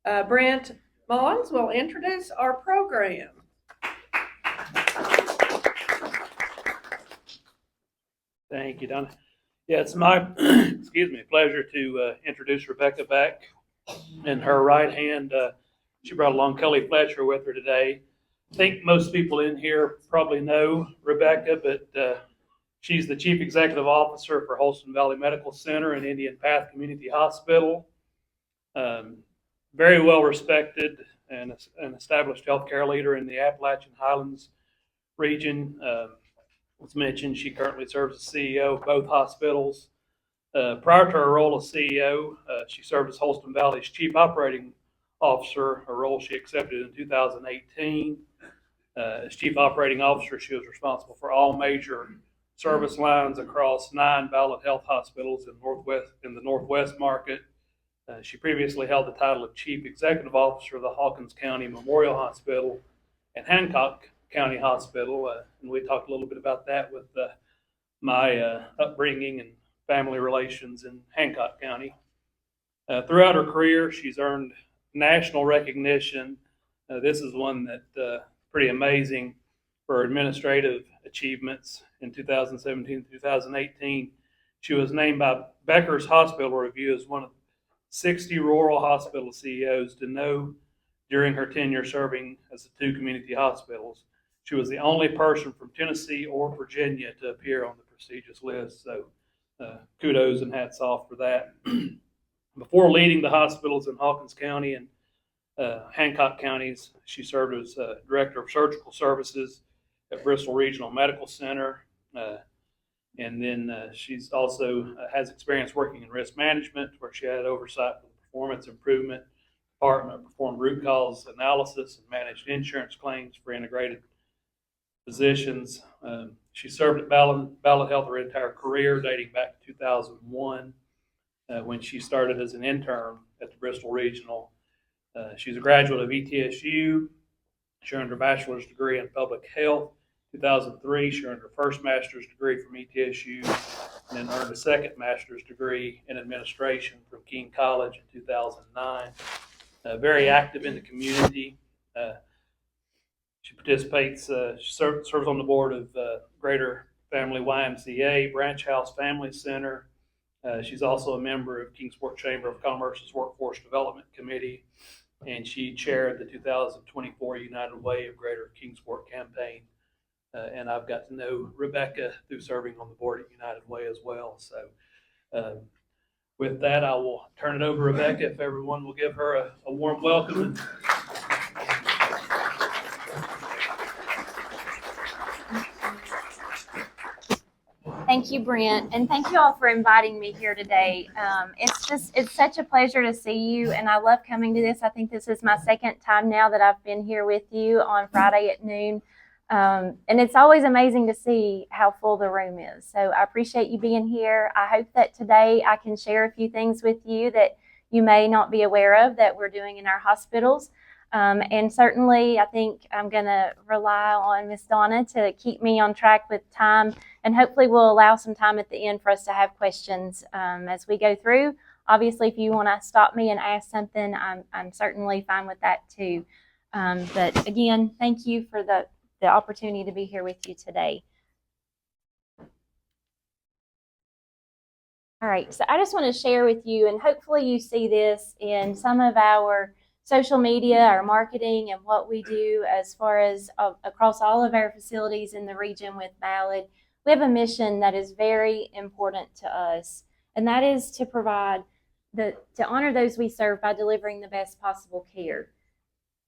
Brent Mullins will introduce our program. Thank you, Donna. Yeah, it's my pleasure to introduce Rebecca Beck. In her right hand, she brought along Kelly Fletcher with her today. I think most people in here probably know Rebecca, but she's the Chief Executive Officer for Holston Valley Medical Center and Indian Path Community Hospital. Very well respected and an established healthcare leader in the Appalachian Highlands region. As mentioned, she currently serves as CEO of both hospitals. Prior to her role as CEO, she served as Holston Valley's Chief Operating Officer, a role she accepted in 2018. As Chief Operating Officer, she was responsible for all major service lines across 9 Ballot Health hospitals in the Northwest market. She previously held the title of Chief Executive Officer of the Hawkins County Memorial Hospital and Hancock County Hospital, and we talked a little bit about that with my upbringing and family relations in Hancock County. Throughout her career, she's earned national recognition. This is one that pretty amazing for her administrative achievements. In 2017-2018, she was named by Becker's Hospital Review as one of 60 rural hospital CEOs to know during her tenure serving as the 2 community hospitals. She was the only person from Tennessee or Virginia to appear on the prestigious list, so kudos and hats off for that. Before leading the hospitals in Hawkins County and Hancock counties, she served as Director of Surgical Services at Bristol Regional Medical Center. And then she's also has experience working in risk management, where she had oversight for the performance improvement department, performed root cause analysis, and managed insurance claims for integrated positions. She served at Ballot Health her entire career, dating back to 2001, when she started as an intern at the Bristol Regional. She's a graduate of ETSU. She earned her bachelor's degree in public health. 2003, she earned her first master's degree from ETSU, and then earned a second master's degree in administration from King College in 2009. Very active in the community. She participates, she serves on the board of Greater Family YMCA, Branch House Family Center. She's also a member of Kingsport Chamber of Commerce's Workforce Development Committee, and she chaired the 2024 United Way of Greater Kingsport campaign. And I've got to know Rebecca through serving on the board at United Way as well. So with that, I will turn it over to Rebecca, if everyone will give her a warm welcome. Thank you, Brent, and thank you all for inviting me here today. It's such a pleasure to see you, and I love coming to this. I think this is my second time now that I've been here with you on Friday at noon, and it's always amazing to see how full the room is. So I appreciate you being here. I hope that today I can share a few things with you that you may not be aware of that we're doing in our hospitals. And certainly, I think I'm going to rely on Miss Donna to keep me on track with time, and hopefully we'll allow some time at the end for us to have questions as we go through. Obviously, if you want to stop me and ask something, I'm certainly fine with that too. But again, thank you for the opportunity to be here with you today. All right, so I just want to share with you, and hopefully you see this in some of our social media, our marketing, and what we do as far as across all of our facilities in the region with Ballad. We have a mission that is very important to us, and that is to provide to honor those we serve by delivering the best possible care.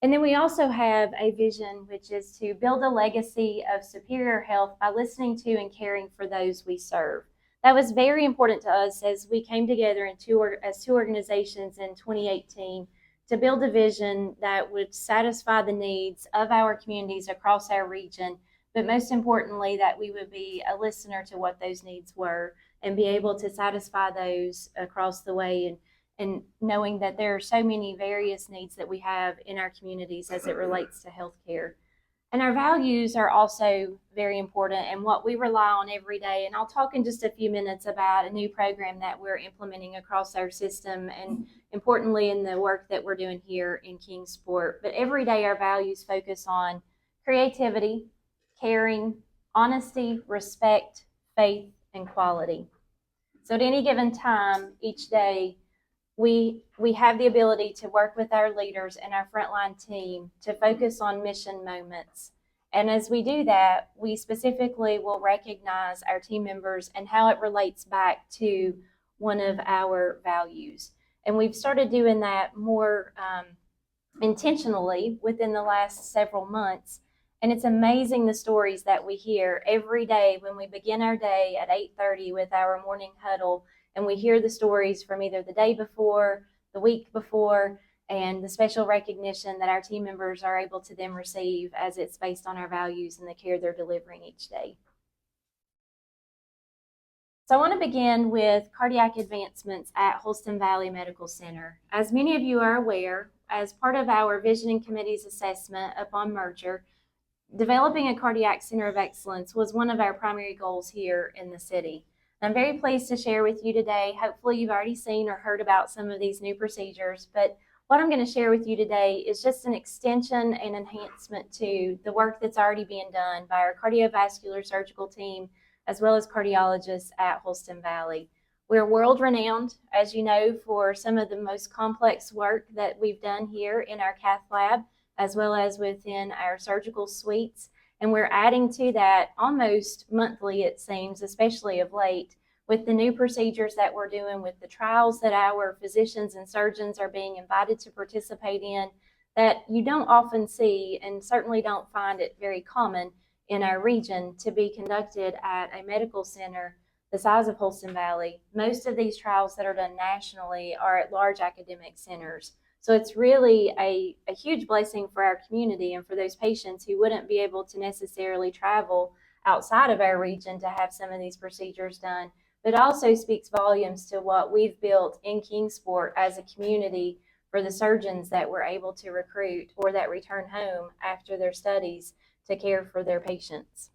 And then we also have a vision, which is to build a legacy of superior health by listening to and caring for those we serve. That was very important to us as we came together as two organizations in 2018 to build a vision that would satisfy the needs of our communities across our region, but most importantly, that we would be a listener to what those needs were and be able to satisfy those across the way, and knowing that there are so many various needs that we have in our communities as it relates to healthcare. And our values are also very important and what we rely on every day. And I'll talk in just a few minutes about a new program that we're implementing across our system and importantly in the work that we're doing here in Kingsport. But every day our values focus on creativity, caring, honesty, respect, faith, and quality. So at any given time each day, we have the ability to work with our leaders and our frontline team to focus on mission moments. And as we do that, we specifically will recognize our team members and how it relates back to one of our values. And we've started doing that more intentionally within the last several months. And it's amazing the stories that we hear every day when we begin our day at 8:30 with our morning huddle, and we hear the stories from either the day before, the week before, and the special recognition that our team members are able to then receive as it's based on our values and the care they're delivering each day. So I want to begin with cardiac advancements at Holston Valley Medical Center. As many of you are aware, as part of our Visioning Committee's assessment upon merger, developing a cardiac center of excellence was one of our primary goals here in the city. And I'm very pleased to share with you today. Hopefully you've already seen or heard about some of these new procedures, but what I'm going to share with you today is just an extension and enhancement to the work that's already being done by our cardiovascular surgical team, as well as cardiologists at Holston Valley. We're world renowned, as you know, for some of the most complex work that we've done here in our cath lab, as well as within our surgical suites. And we're adding to that almost monthly, it seems, especially of late, with the new procedures that we're doing, with the trials that our physicians and surgeons are being invited to participate in, that you don't often see and certainly don't find it very common in our region to be conducted at a medical center the size of Holston Valley. Most of these trials that are done nationally are at large academic centers. So it's really a huge blessing for our community and for those patients who wouldn't be able to necessarily travel outside of our region to have some of these procedures done. But it also speaks volumes to what we've built in Kingsport as a community for the surgeons that we're able to recruit or that return home after their studies to care for their patients.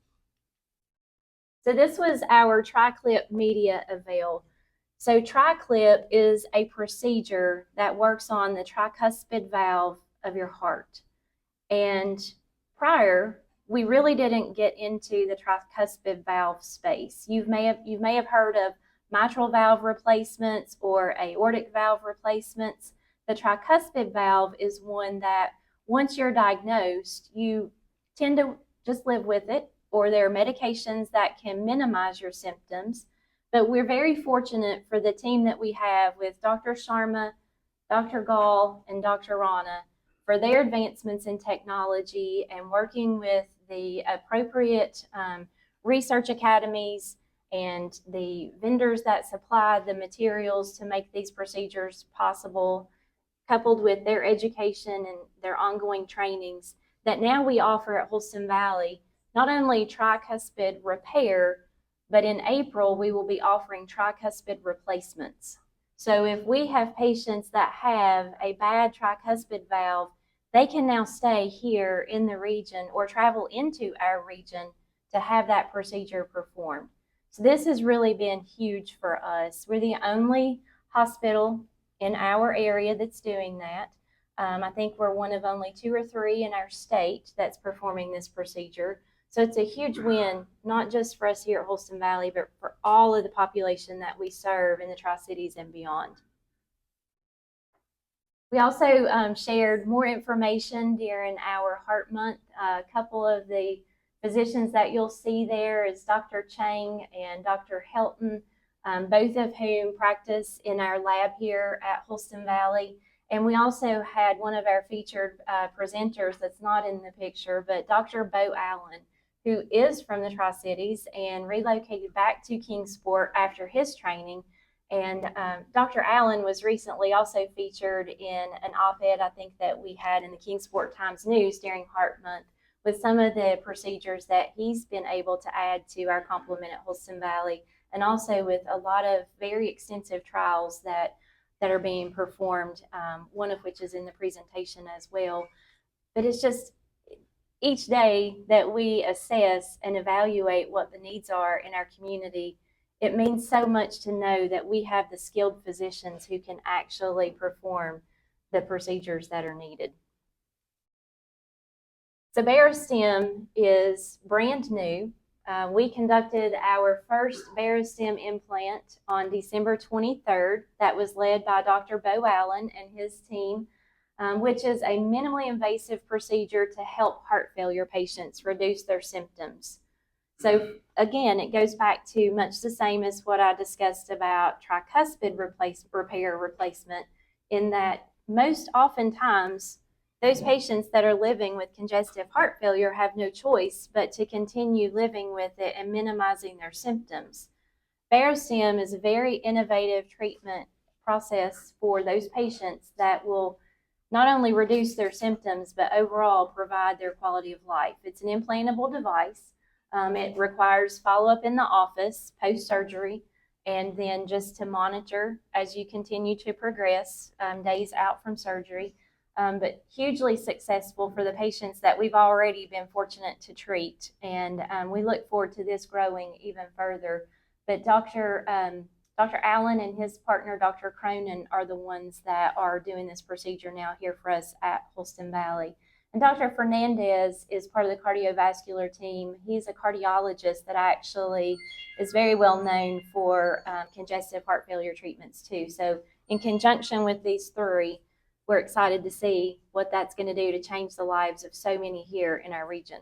So this was our TriClip media avail. So TriClip is a procedure that works on the tricuspid valve of your heart. And prior, we really didn't get into the tricuspid valve space. You may have heard of mitral valve replacements or aortic valve replacements. The tricuspid valve is one that once you're diagnosed, you tend to just live with it, or there are medications that can minimize your symptoms. But we're very fortunate for the team that we have with Dr. Sharma, Dr. Gall, and Dr. Rana for their advancements in technology and working with the appropriate research academies and the vendors that supply the materials to make these procedures possible, coupled with their education and their ongoing trainings, that now we offer at Holston Valley not only tricuspid repair, but in April, we will be offering tricuspid replacements. So if we have patients that have a bad tricuspid valve, they can now stay here in the region or travel into our region to have that procedure performed. So this has really been huge for us. We're the only hospital in our area that's doing that. I think we're one of only 2 or 3 in our state that's performing this procedure. So it's a huge win, not just for us here at Holston Valley, but for all of the population that we serve in the Tri-Cities and beyond. We also shared more information during our Heart Month. A couple of the physicians that you'll see there is Dr. Chang and Dr. Helton, both of whom practice in our lab here at Holston Valley. And we also had one of our featured presenters that's not in the picture, but Dr. Bo Allen, who is from the Tri-Cities and relocated back to Kingsport after his training. And Dr. Allen was recently also featured in an op-ed I think that we had in the Kingsport Times News during Heart Month with some of the procedures that he's been able to add to our complement at Holston Valley, and also with a lot of very extensive trials that are being performed, one of which is in the presentation as well. But it's just each day that we assess and evaluate what the needs are in our community, it means so much to know that we have the skilled physicians who can actually perform the procedures that are needed. So Barostim is brand new. We conducted our first Barostim implant on December 23rd. That was led by Dr. Bo Allen and his team, which is a minimally invasive procedure to help heart failure patients reduce their symptoms. So again, it goes back to much the same as what I discussed about tricuspid replacement, in that most oftentimes those patients that are living with congestive heart failure have no choice but to continue living with it and minimizing their symptoms. Barostim is a very innovative treatment process for those patients that will not only reduce their symptoms, but overall provide their quality of life. It's an implantable device. It requires follow-up in the office post-surgery, and then just to monitor as you continue to progress days out from surgery. But hugely successful for the patients that we've already been fortunate to treat. And we look forward to this growing even further. But Dr. Allen and his partner, Dr. Cronin, are the ones that are doing this procedure now here for us at Holston Valley. And Dr. Fernandez is part of the cardiovascular team. He's a cardiologist that actually is very well known for congestive heart failure treatments too. So in conjunction with these three, we're excited to see what that's going to do to change the lives of so many here in our region.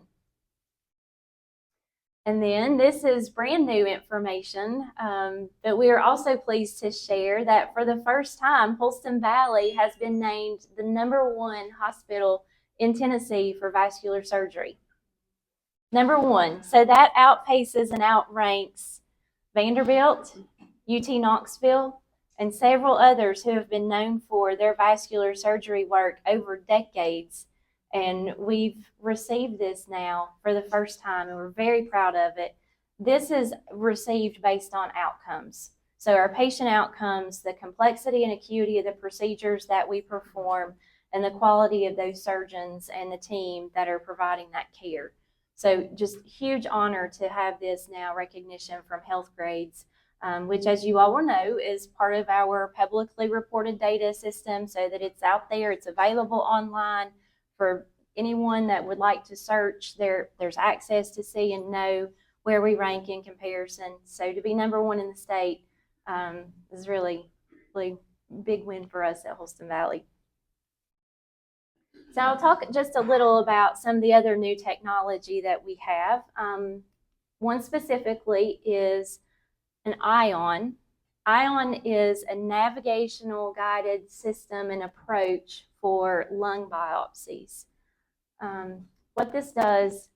And then this is brand new information, but we are also pleased to share that for the first time, Holston Valley has been named the #1 hospital in Tennessee for vascular surgery. #1. So that outpaces and outranks Vanderbilt, UT Knoxville, and several others who have been known for their vascular surgery work over decades. And we've received this now for the first time, and we're very proud of it. This is received based on outcomes. So our patient outcomes, the complexity and acuity of the procedures that we perform, and the quality of those surgeons and the team that are providing that care. So just huge honor to have this now recognition from Health Grades, which, as you all will know, is part of our publicly reported data system, so that it's out there, it's available online for anyone that would like to search. There's access to see and know where we rank in comparison. So to be #1 in the state is really big win for us at Holston Valley. So I'll talk just a little about some of the other new technology that we have. One specifically is an ION. ION is a navigational guided system and approach for lung biopsies. What this does,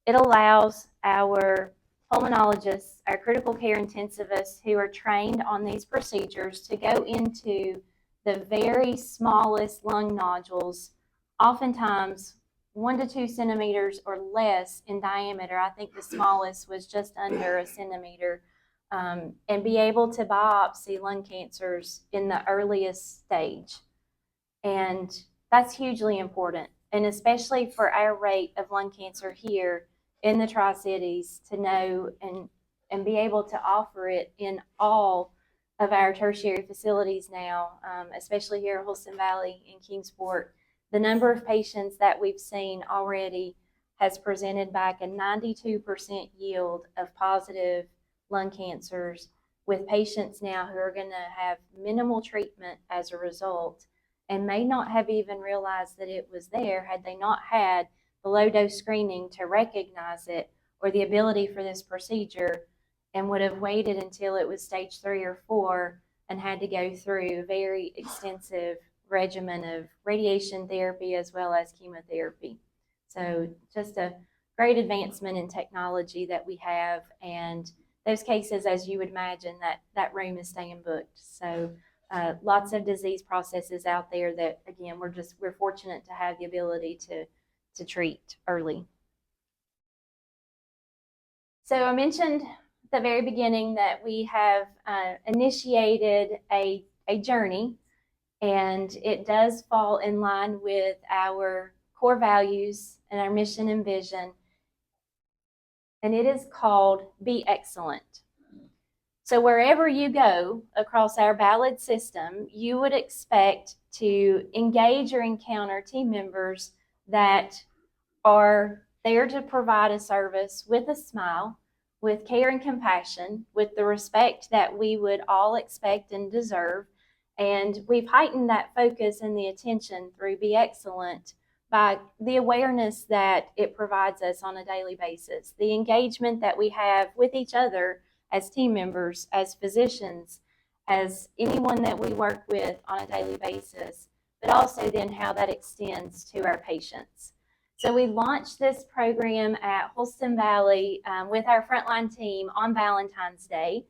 it allows our pulmonologists, our critical care intensivists who are trained on these procedures, to go into the very smallest lung nodules, oftentimes 1 to 2 centimeters or less in diameter. I think the smallest was just under a centimeter. And be able to biopsy lung cancers in the earliest stage. And that's hugely important, and especially for our rate of lung cancer here in the Tri-Cities, to know and be able to offer it in all of our tertiary facilities now, especially here at Holston Valley in Kingsport. The number of patients that we've seen already has presented back a 92% yield of positive lung cancers, with patients now who are going to have minimal treatment as a result, and may not have even realized that it was there had they not had the low dose screening to recognize it, or the ability for this procedure, and would have waited until it was stage 3 or 4 and had to go through a very extensive regimen of radiation therapy as well as chemotherapy. So just a great advancement in technology that we have, and those cases, as you would imagine, that room is staying booked. So lots of disease processes out there that, again, we're fortunate to have the ability to treat early. So I mentioned at the very beginning that we have initiated a journey, and it does fall in line with our core values and our mission and vision, and it is called Be Excellent. So wherever you go across our ballot system, you would expect to engage or encounter team members that are there to provide a service with a smile, with care and compassion, with the respect that we would all expect and deserve. And we've heightened that focus and the attention through Be Excellent by the awareness that it provides us on a daily basis, the engagement that we have with each other as team members, as physicians, as anyone that we work with on a daily basis, but also then how that extends to our patients. So we launched this program at Holston Valley with our frontline team on Valentine's Day.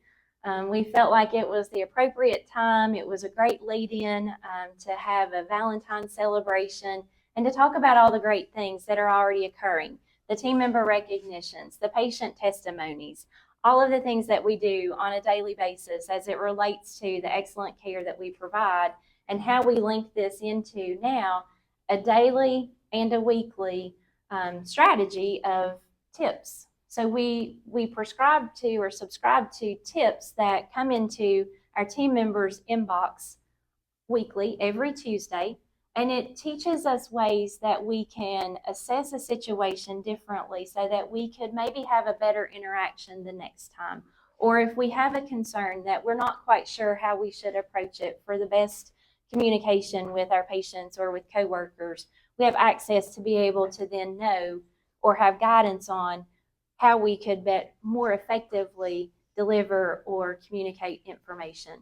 We felt like it was the appropriate time. It was a great lead-in to have a Valentine's celebration and to talk about all the great things that are already occurring, the team member recognitions, the patient testimonies, all of the things that we do on a daily basis as it relates to the excellent care that we provide, and how we link this into now a daily and a weekly strategy of tips. So we prescribe to or subscribe to tips that come into our team members' inbox weekly, every Tuesday, and it teaches us ways that we can assess a situation differently so that we could maybe have a better interaction the next time. Or if we have a concern that we're not quite sure how we should approach it for the best communication with our patients or with coworkers, we have access to be able to then know or have guidance on how we could more effectively deliver or communicate information.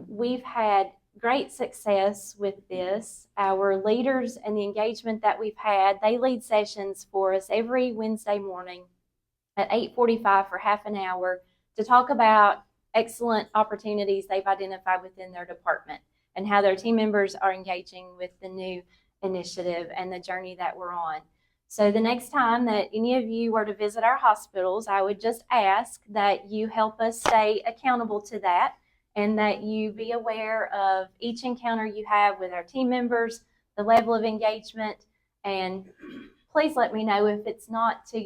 We've had great success with this. Our leaders and the engagement that we've had, they lead sessions for us every Wednesday morning at 8:45 for half an hour to talk about excellent opportunities they've identified within their department and how their team members are engaging with the new initiative and the journey that we're on. So the next time that any of you were to visit our hospitals, I would just ask that you help us stay accountable to that, and that you be aware of each encounter you have with our team members, the level of engagement, and please let me know if it's not to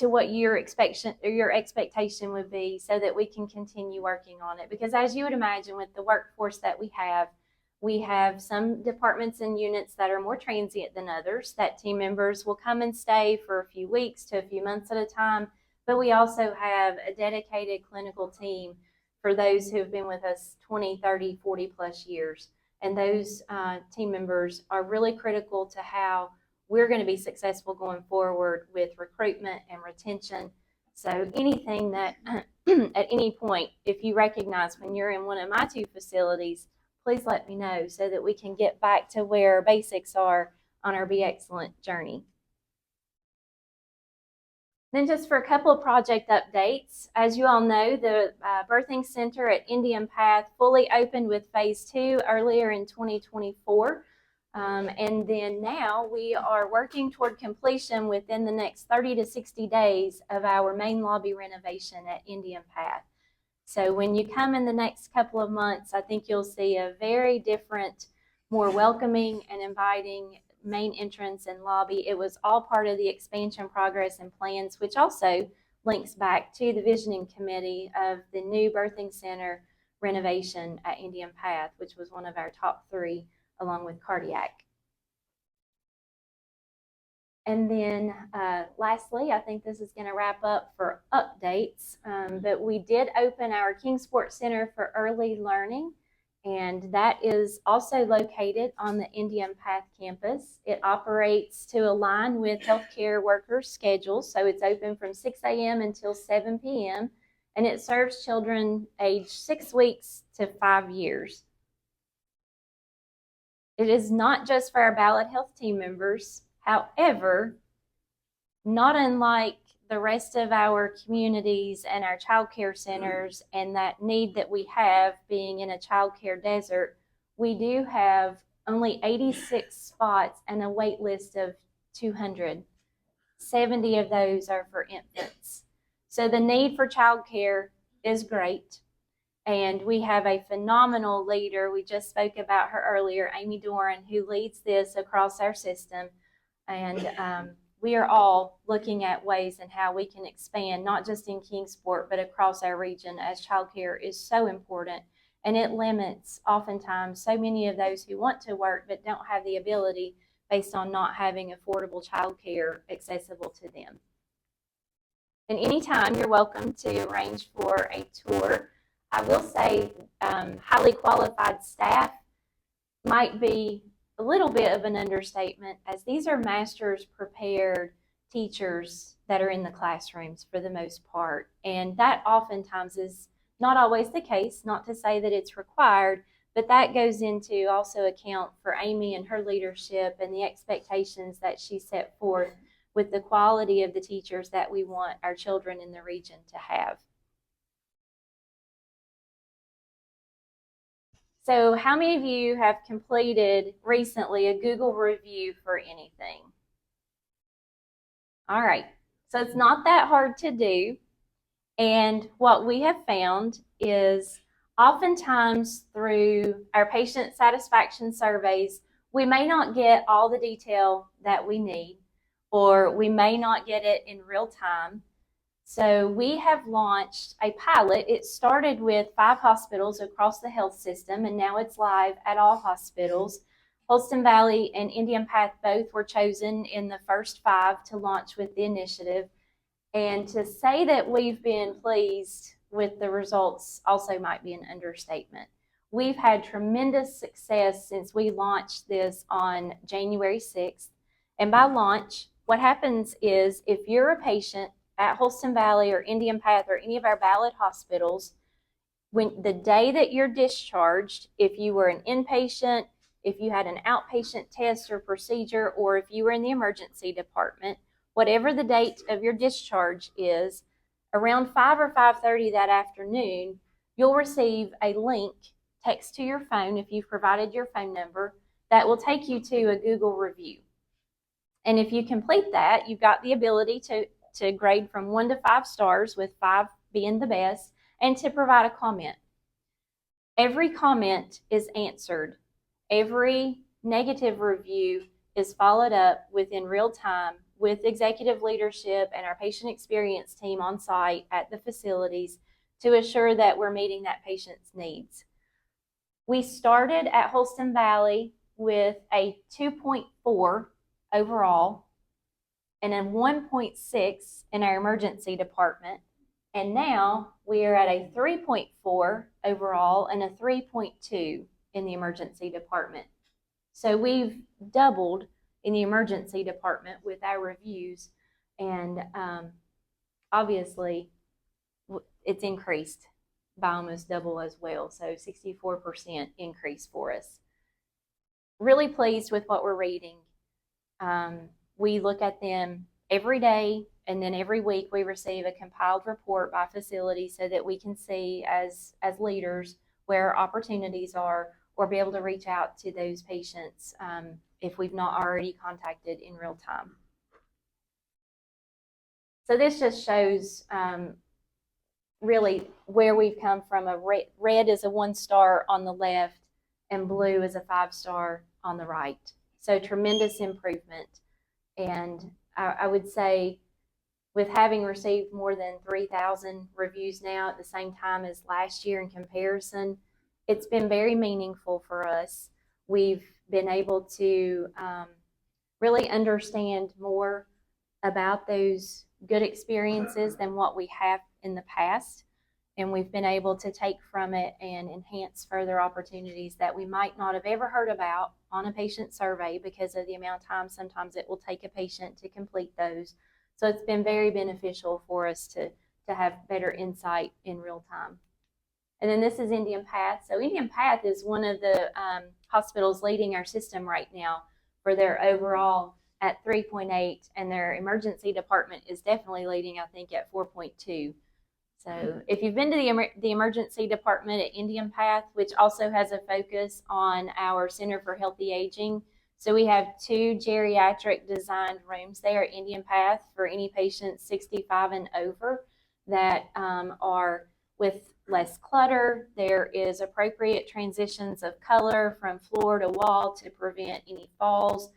what your expectation would be, so that we can continue working on it. Because as you would imagine, with the workforce that we have some departments and units that are more transient than others, that team members will come and stay for a few weeks to a few months at a time, but we also have a dedicated clinical team for those who have been with us 20, 30, 40 plus years. And those team members are really critical to how we're going to be successful going forward with recruitment and retention. So anything that at any point, if you recognize when you're in one of my two facilities, please let me know so that we can get back to where our basics are on our Be Excellent journey. Then just for a couple of project updates, as you all know, the birthing center at Indian Path fully opened with phase 2 earlier in 2024. And then now we are working toward completion within the next 30 to 60 days of our main lobby renovation at Indian Path. So when you come in the next couple of months, I think you'll see a very different, more welcoming and inviting main entrance and lobby. It was all part of the expansion progress and plans, which also links back to the visioning committee of the new birthing center renovation at Indian Path, which was one of our top 3 along with cardiac. And then lastly, I think this is going to wrap up for updates, but we did open our Kingsport Center for Early Learning, and that is also located on the Indian Path campus. It operates to align with healthcare workers' schedules, so it's open from 6 a.m. until 7 p.m., and it serves children aged 6 weeks to 5 years. It is not just for our Ballot Health team members. However, not unlike the rest of our communities and our child care centers and that need that we have being in a child care desert, we do have only 86 spots and a wait list of 200. 70 of those are for infants. So the need for child care is great. And we have a phenomenal leader. We just spoke about her earlier, Amy Doran, who leads this across our system. And we are all looking at ways and how we can expand, not just in Kingsport, but across our region, as childcare is so important. And it limits, oftentimes, so many of those who want to work but don't have the ability based on not having affordable childcare accessible to them. And anytime, you're welcome to arrange for a tour. I will say highly qualified staff might be a little bit of an understatement, as these are master's prepared teachers that are in the classrooms for the most part. And that oftentimes is not always the case, not to say that it's required, but that goes into also account for Amy and her leadership and the expectations that she set forth with the quality of the teachers that we want our children in the region to have. So how many of you have completed recently a Google review for anything? All right, so it's not that hard to do. And what we have found is oftentimes through our patient satisfaction surveys, we may not get all the detail that we need, or we may not get it in real time. So we have launched a pilot. It started with 5 hospitals across the health system, and now it's live at all hospitals. Holston Valley and Indian Path both were chosen in the first 5 to launch with the initiative. And to say that we've been pleased with the results also might be an understatement. We've had tremendous success since we launched this on January 6th. And by launch, what happens is if you're a patient at Holston Valley or Indian Path or any of our ballot hospitals, when the day that you're discharged, if you were an inpatient, if you had an outpatient test or procedure, or if you were in the emergency department, whatever the date of your discharge is, around 5 or 5:30 that afternoon, you'll receive a link text to your phone if you've provided your phone number that will take you to a Google review. And if you complete that, you've got the ability to grade from 1 to 5 stars, with 5 being the best, and to provide a comment. Every comment is answered. Every negative review is followed up within real time with executive leadership and our patient experience team on site at the facilities to assure that we're meeting that patient's needs. We started at Holston Valley with a 2.4 overall and a 1.6 in our emergency department. And now we are at a 3.4 overall and a 3.2 in the emergency department. So we've doubled in the emergency department with our reviews, and obviously it's increased by almost double as well, so 64% increase for us. Really pleased with what we're reading. We look at them every day, and then every week we receive a compiled report by facility so that we can see as leaders where opportunities are, or be able to reach out to those patients if we've not already contacted in real time. So this just shows really where we've come from. Red is a 1-star on the left, and blue is a 5-star on the right. So tremendous improvement. And I would say, with having received more than 3,000 reviews now at the same time as last year in comparison, it's been very meaningful for us. We've been able to really understand more about those good experiences than what we have in the past. And we've been able to take from it and enhance further opportunities that we might not have ever heard about on a patient survey because of the amount of time sometimes it will take a patient to complete those. So it's been very beneficial for us to have better insight in real time. And then this is Indian Path. So Indian Path is one of the hospitals leading our system right now for their overall at 3.8, and their emergency department is definitely leading, I think, at 4.2. So if you've been to the emergency department at Indian Path, which also has a focus on our Center for Healthy Aging, so we have 2 geriatric designed rooms there at Indian Path for any patients 65 and over that are with less clutter. There is appropriate transitions of color from floor to wall to prevent any falls.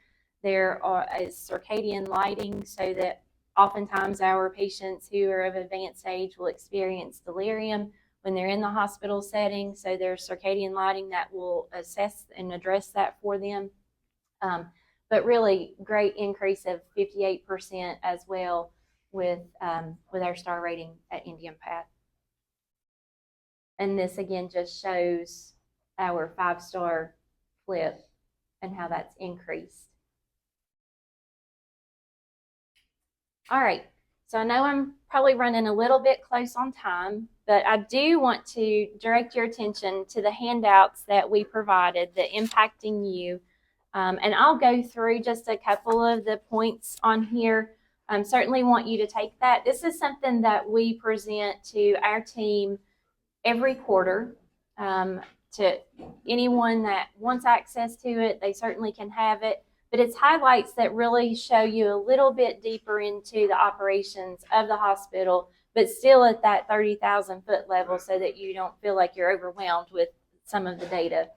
There is circadian lighting so that oftentimes our patients who are of advanced age will experience delirium when they're in the hospital setting. So there's circadian lighting that will assess and address that for them. But really great increase of 58% as well with our star rating at Indian Path. And this again just shows our 5-star flip and how that's increased. All right, so I know I'm probably running a little bit close on time, but I do want to direct your attention to the handouts that we provided, the Impacting You. And I'll go through just a couple of the points on here. Certainly want you to take that. This is something that we present to our team every quarter. To anyone that wants access to it, they certainly can have it. But it's highlights that really show you a little bit deeper into the operations of the hospital, but still at that 30,000 foot level so that you don't feel like you're overwhelmed with some of the data.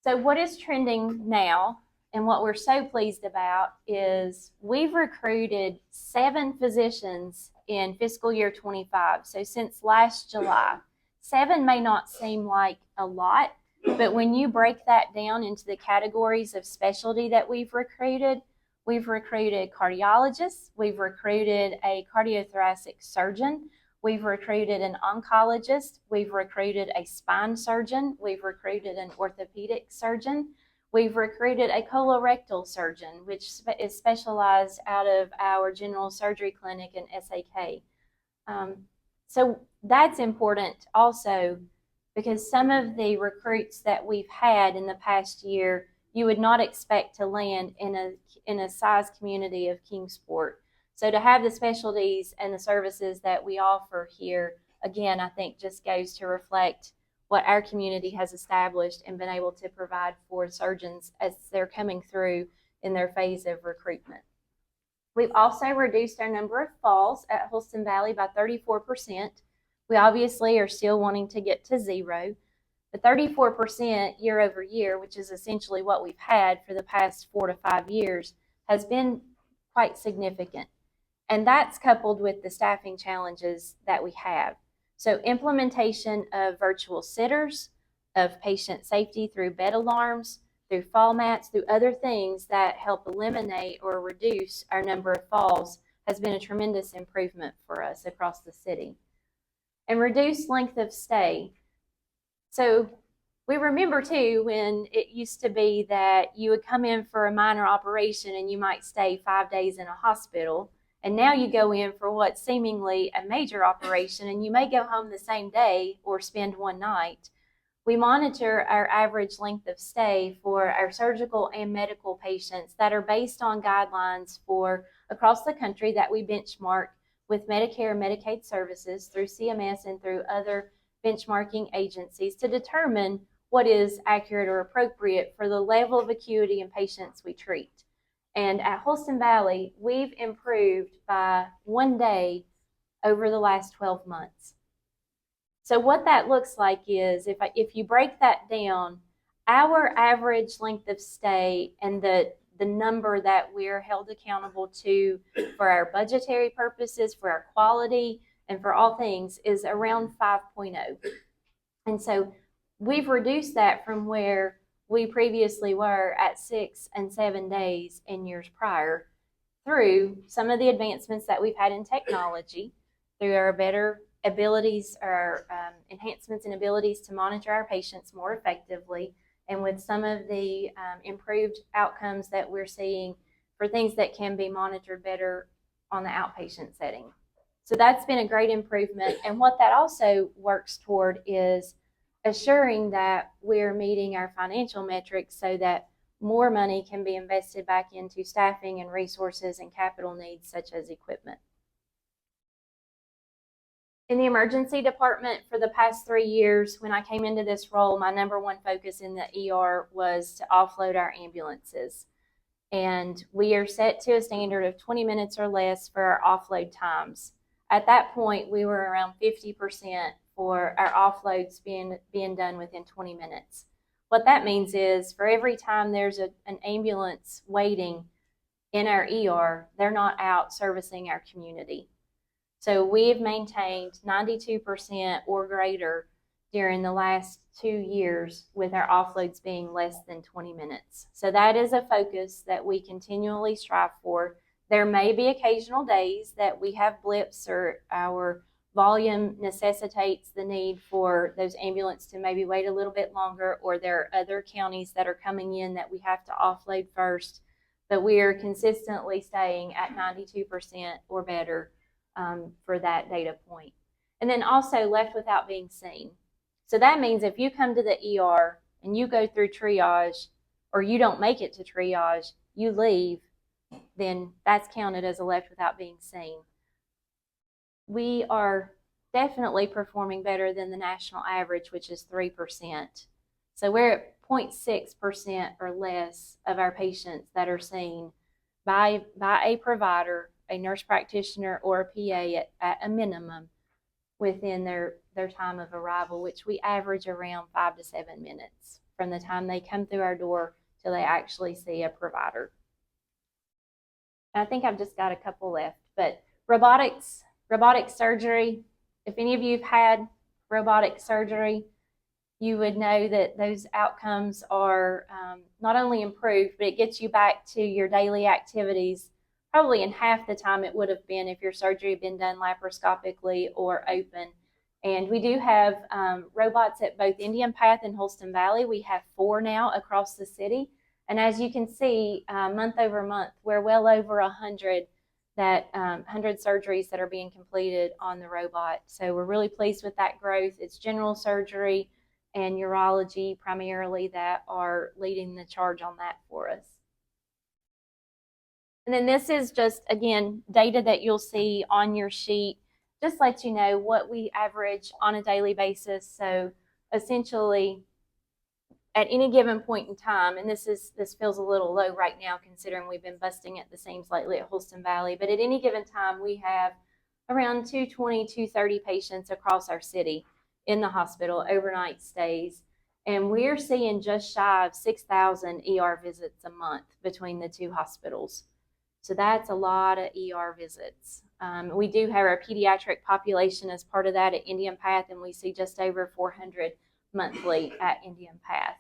So what is trending now and what we're so pleased about is we've recruited 7 physicians in fiscal year 25. So since last July, 7 may not seem like a lot, but when you break that down into the categories of specialty that we've recruited cardiologists, we've recruited a cardiothoracic surgeon, we've recruited an oncologist, we've recruited a spine surgeon, we've recruited an orthopedic surgeon, we've recruited a colorectal surgeon, which is specialized out of our general surgery clinic in SAK. So that's important also because some of the recruits that we've had in the past year, you would not expect to land in a size community of Kingsport. So to have the specialties and the services that we offer here, again, I think just goes to reflect what our community has established and been able to provide for surgeons as they're coming through in their phase of recruitment. We've also reduced our number of falls at Holston Valley by 34%. We obviously are still wanting to get to 0. The 34% year over year, which is essentially what we've had for the past 4 to 5 years, has been quite significant. And that's coupled with the staffing challenges that we have. So implementation of virtual sitters, of patient safety through bed alarms, through fall mats, through other things that help eliminate or reduce our number of falls has been a tremendous improvement for us across the city. And reduced length of stay. So we remember too when it used to be that you would come in for a minor operation and you might stay 5 days in a hospital. And now you go in for what's seemingly a major operation and you may go home the same day or spend one night. We monitor our average length of stay for our surgical and medical patients that are based on guidelines for across the country that we benchmark with Medicare and Medicaid services through CMS and through other benchmarking agencies to determine what is accurate or appropriate for the level of acuity in patients we treat. And at Holston Valley, we've improved by 1 day over the last 12 months. So what that looks like is, if you break that down, our average length of stay and the number that we're held accountable to for our budgetary purposes, for our quality, and for all things is around 5.0. And so we've reduced that from where we previously were at 6 and 7 days in years prior through some of the advancements that we've had in technology, through our better abilities, our enhancements in abilities to monitor our patients more effectively, and with some of the improved outcomes that we're seeing for things that can be monitored better on the outpatient setting. So that's been a great improvement. And what that also works toward is assuring that we're meeting our financial metrics so that more money can be invested back into staffing and resources and capital needs such as equipment. In the emergency department for the past 3 years, when I came into this role, my number one focus in the ER was to offload our ambulances. And we are set to a standard of 20 minutes or less for our offload times. At that point, we were around 50% for our offloads being done within 20 minutes. What that means is for every time there's an ambulance waiting in our ER, they're not out servicing our community. So we have maintained 92% or greater during the last 2 years with our offloads being less than 20 minutes. So that is a focus that we continually strive for. There may be occasional days that we have blips or our volume necessitates the need for those ambulances to maybe wait a little bit longer, or there are other counties that are coming in that we have to offload first. But we are consistently staying at 92% or better for that data point. And then also left without being seen. So that means if you come to the ER and you go through triage, or you don't make it to triage, you leave, then that's counted as a left without being seen. We are definitely performing better than the national average, which is 3%. So we're at 0.6% or less of our patients that are seen by a provider, a nurse practitioner, or a PA at a minimum within their time of arrival, which we average around 5 to 7 minutes from the time they come through our door till they actually see a provider. And I think I've just got a couple left, but robotic surgery. If any of you have had robotic surgery, you would know that those outcomes are not only improved, but it gets you back to your daily activities probably in half the time it would have been if your surgery had been done laparoscopically or open. And we do have robots at both Indian Path and Holston Valley. We have 4 now across the city. And as you can see, month over month, we're well over 100 surgeries that are being completed on the robot. So we're really pleased with that growth. It's general surgery and urology primarily that are leading the charge on that for us. And then this is just, again, data that you'll see on your sheet. Just let you know what we average on a daily basis. So essentially, at any given point in time, and this feels a little low right now considering we've been busting at the seams lately at Holston Valley, but at any given time we have around 220, 230 patients across our city in the hospital, overnight stays, and we're seeing just shy of 6,000 ER visits a month between the 2 hospitals. So that's a lot of ER visits. We do have our pediatric population as part of that at Indian Path, and we see just over 400 monthly at Indian Path.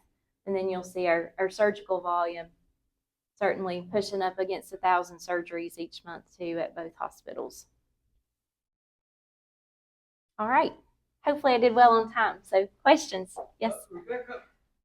And then you'll see our surgical volume certainly pushing up against 1,000 surgeries each month too at both hospitals. All right. Hopefully I did well on time. So questions? Yes? Rebecca,